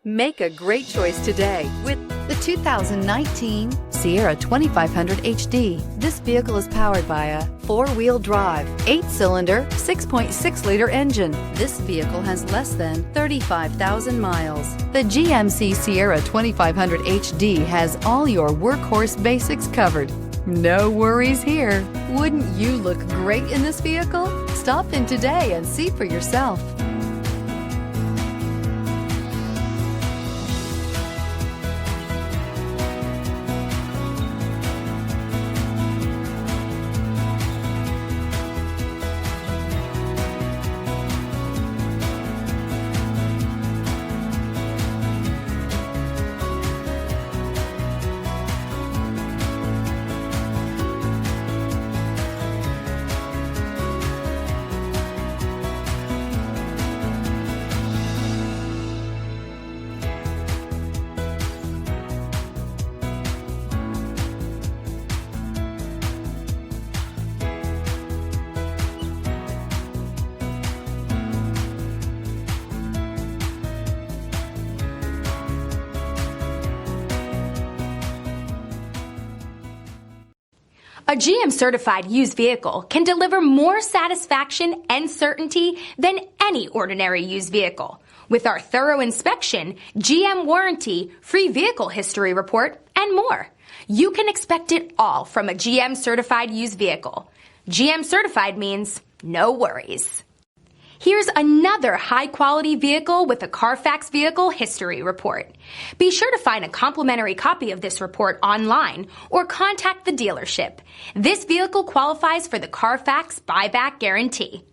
Make a great choice today with the 2019 Sierra 2500 HD. This vehicle is powered by a 4-wheel drive, 8-cylinder, 6.6-liter engine. This vehicle has less than 35,000 miles. The GMC Sierra 2500 HD has all your workhorse basics covered. No worries here. Wouldn't you look great in this vehicle? Stop in today and see for yourself. A GM-certified used vehicle can deliver more satisfaction and certainty than any ordinary used vehicle. With our thorough inspection, GM warranty, free vehicle history report, and more. You can expect it all from a GM-certified used vehicle. GM-certified means no worries. Here's another high-quality vehicle with a Carfax Vehicle History Report. Be sure to find a complimentary copy of this report online or contact the dealership. This vehicle qualifies for the Carfax Buyback Guarantee.